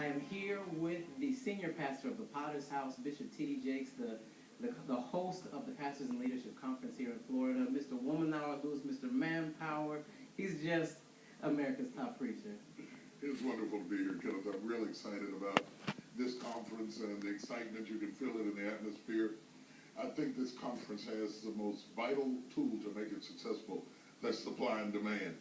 I am here with the senior pastor of the Potter's House, Bishop T.D. Jakes, the host of the Pastors and Leadership Conference here in Florida, Mr. Womanhour Lewis, Mr. Manpower. He's just America's top preacher. It's wonderful to be here, Kenneth. I'm really excited about this conference and the excitement. You can feel it in the atmosphere. I think this conference has the most vital tool to make it successful. That's supply and demand.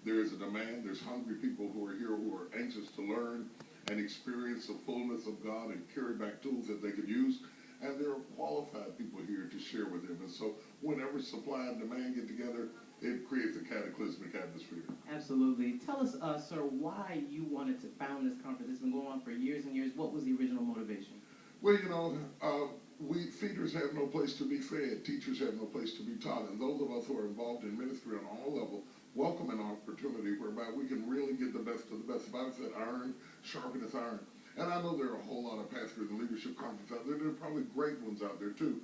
There is a demand. There's hungry people who are here who are anxious to learn and experience the fullness of God and carry back tools that they could use. And there are qualified people here to share with them. And so whenever supply and demand get together, it creates a cataclysmic atmosphere. Absolutely. Tell us, sir, why you wanted to found this conference. It's been going on for years and years. What was the original motivation? Well, we feeders have no place to be fed. Teachers have no place to be taught. And those of us who are involved in ministry on all levels welcome an opportunity whereby we can really get the best of the best. The Bible said iron sharpeneth iron. And I know there are a whole lot of pastors and leadership conferences out there. There are probably great ones out there too.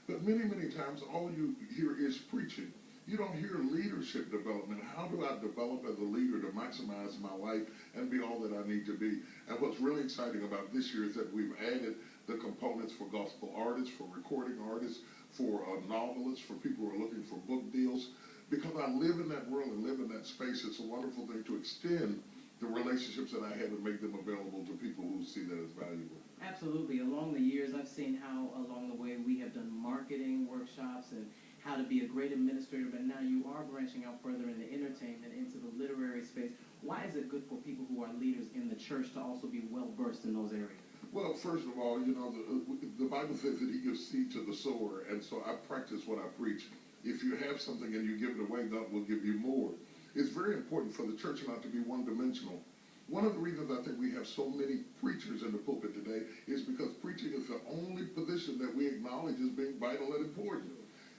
But many, many times all you hear is preaching. You don't hear leadership development. How do I develop as a leader to maximize my life and be all that I need to be? And what's really exciting about this year is that we've added the components for gospel artists, for recording artists, for novelists, for people who are looking for book deals. Because I live in that world and live in that space, it's a wonderful thing to extend the relationships that I have and make them available to people who see that as valuable. Absolutely. Along the years, I've seen how along the way we have done marketing workshops and how to be a great administrator, but now you are branching out further into entertainment, into the literary space. Why is it good for people who are leaders in the church to also be well-versed in those areas? Well, first of all, the Bible says that he gives seed to the sower, and so I practice what I preach. If you have something and you give it away, God will give you more. It's very important for the church not to be one-dimensional. One of the reasons I think we have so many preachers in the pulpit today is because preaching is the only position that we acknowledge as being vital and important.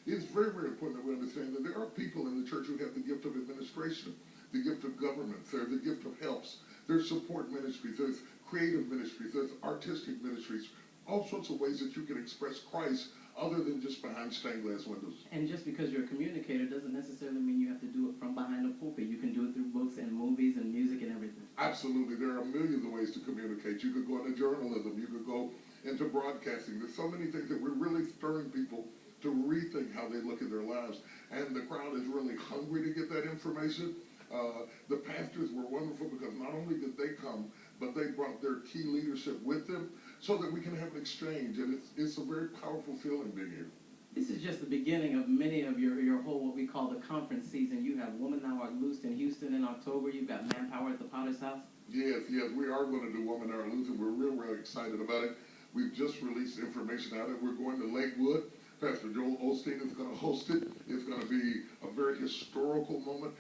It's very, very important that we understand that there are people in the church who have the gift of administration, the gift of government, there's the gift of helps, there's support ministries, there's creative ministries, there's artistic ministries, all sorts of ways that you can express Christ other than just behind stained glass windows. And just because you're a communicator doesn't necessarily mean you have to do it from behind a pulpit. You can do it through books and movies and music and everything. Absolutely. There are millions of ways to communicate. You could go into journalism. You could go into broadcasting. There's so many things that we're really stirring people to rethink how they look at their lives. And the crowd is really hungry to get that information. The pastors were wonderful because not only did they come, but they brought their key leadership with them so that we can have an exchange. And it's a very powerful feeling being here. This is just the beginning of many of your whole, what we call the conference season. You have Womanhour Loosed in Houston in October. You've got Manpower at the Potter's House. Yes, we are going to do Womanhour Loosed, and we're real excited about it. We've just released information out of it. We're going to Lakewood. Pastor Joel Osteen is going to host it. It's going to be a very historical moment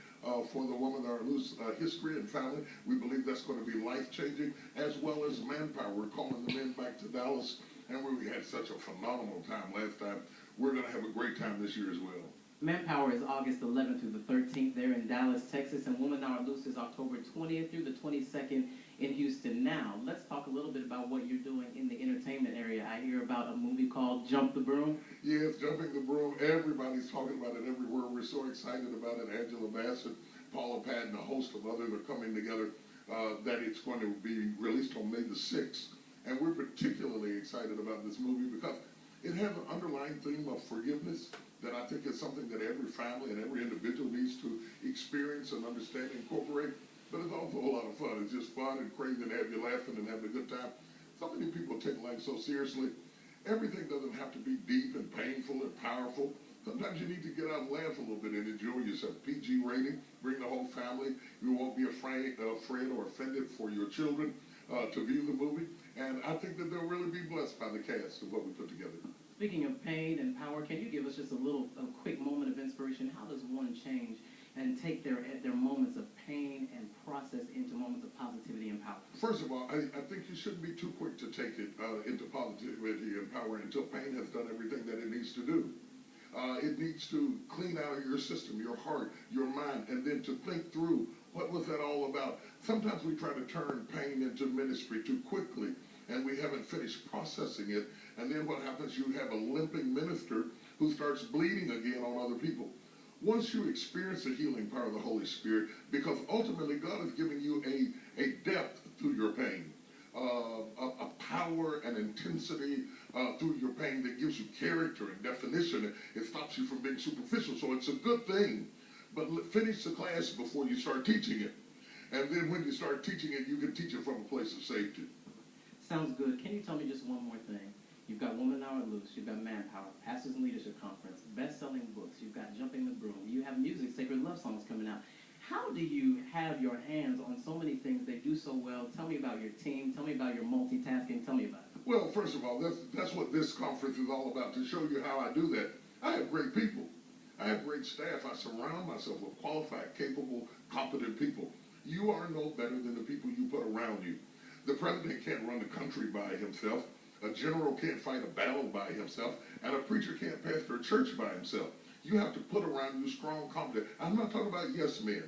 for the Womanhour Loosed history and family. We believe that's going to be life-changing, as well as Manpower. We're calling the men back to Dallas, and we had such a phenomenal time last time. We're going to have a great time this year as well. Manpower is August 11th through the 13th there in Dallas, Texas, and Womanhour Loosed is October 20th through the 22nd in Houston. Now, let's talk a little bit about what you're doing in the entertainment area. I hear about a movie called Jump the Broom. Yes, Jumping the Broom. Everybody's talking about it everywhere. We're so excited about it. Angela Bassett, Paula Patton, a host of others are coming together that it's going to be released on May the 6th. And we're particularly excited about this movie because it has an underlying theme of forgiveness that I think is something that every family and every individual needs to experience and understand and incorporate. But it's also a lot of fun. It's just fun and crazy and have you laughing and having a good time. So many people take life so seriously. Everything doesn't have to be deep and painful and powerful. Sometimes you need to get out and laugh a little bit and enjoy yourself. PG rating, bring the whole family. You won't be afraid or offended for your children to view the movie. And I think that they'll really be blessed by the cast of what we put together. Speaking of pain and power, can you give us just a quick moment of inspiration? How does one change and take their moments of pain and process into moments of positivity and power? First of all, I think you shouldn't be too quick to take it into positivity and power until pain has done everything that it needs to do. It needs to clean out your system, your heart, your mind, and then to think through what was that all about. Sometimes we try to turn pain into ministry too quickly, and we haven't finished processing it. And then what happens, you have a limping minister who starts bleeding again on other people. Once you experience the healing power of the Holy Spirit, because ultimately God is giving you a depth through your pain. a power and intensity through your pain that gives you character and definition. It stops you from being superficial. So it's a good thing. But finish the class before you start teaching it. And then when you start teaching it, you can teach it from a place of safety. Sounds good. Can you tell me just one more thing? You've got Woman Now or Loose, you've got Manpower, Pastors and Leadership Conference, best-selling books, you've got Jumping the Broom, you have music, Sacred Love Songs coming out. How do you have your hands on so many things they do so well? Tell me about your team, tell me about your multitasking, tell me about it. Well, first of all, that's what this conference is all about, to show you how I do that. I have great people. I have great staff. I surround myself with qualified, capable, competent people. You are no better than the people you put around you. The president can't run the country by himself. A general can't fight a battle by himself. And a preacher can't pastor a church by himself. You have to put around you strong, competent. I'm not talking about yes men.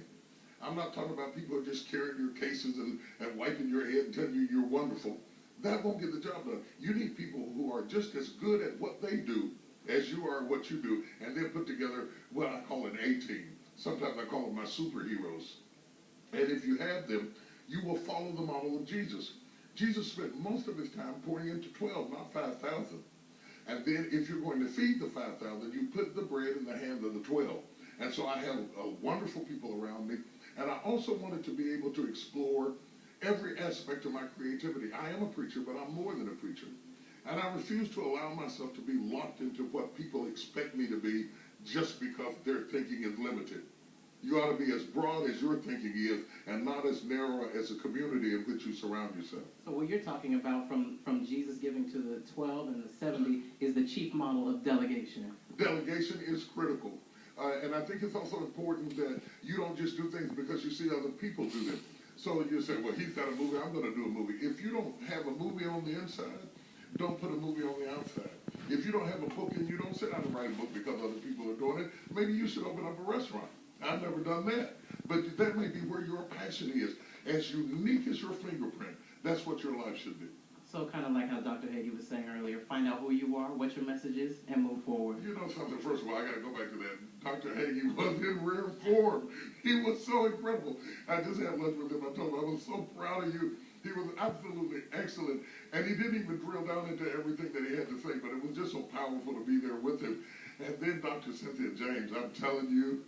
I'm not talking about people who are just carrying your cases and wiping your head and telling you you're wonderful. That won't get the job done. You need people who are just as good at what they do as you are at what you do, and then put together what I call an A-team. Sometimes I call them my superheroes. And if you have them, you will follow the model of Jesus. Jesus spent most of his time pouring into 12, not 5,000. And then if you're going to feed the 5,000, you put the bread in the hand of the 12. And so I have wonderful people around me. And I also wanted to be able to explore every aspect of my creativity. I am a preacher, but I'm more than a preacher. And I refuse to allow myself to be locked into what people expect me to be just because their thinking is limited. You ought to be as broad as your thinking is and not as narrow as a community in which you surround yourself. So what you're talking about from Jesus giving to the 12 and the 70 is the chief model of delegation. Delegation is critical. And I think it's also important that you don't just do things because you see other people do them. So you say, well, he's got a movie, I'm going to do a movie. If you don't have a movie on the inside, don't put a movie on the outside. If you don't have a book and you don't sit down and write a book because other people are doing it, maybe you should open up a restaurant. I've never done that. But that may be where your passion is. As unique as your fingerprint, that's what your life should be. So kind of like how Dr. Hagee was saying earlier, find out who you are, what your message is, and move forward. You know something, first of all, I got to go back to that. Dr. Hagee was in rare form. He was so incredible. I just had lunch with him. I told him, I was so proud of you. He was absolutely excellent. And he didn't even drill down into everything that he had to say, but it was just so powerful to be there with him. And then Dr. Cynthia James, I'm telling you,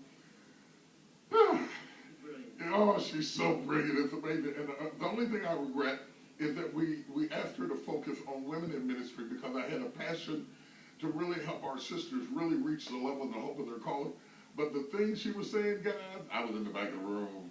oh, she's so brilliant. It's amazing. And the only thing I regret is that we asked her to focus on women in ministry because I had a passion to really help our sisters really reach the level and the hope of their calling. But the things she was saying, guys, I was in the back of the room.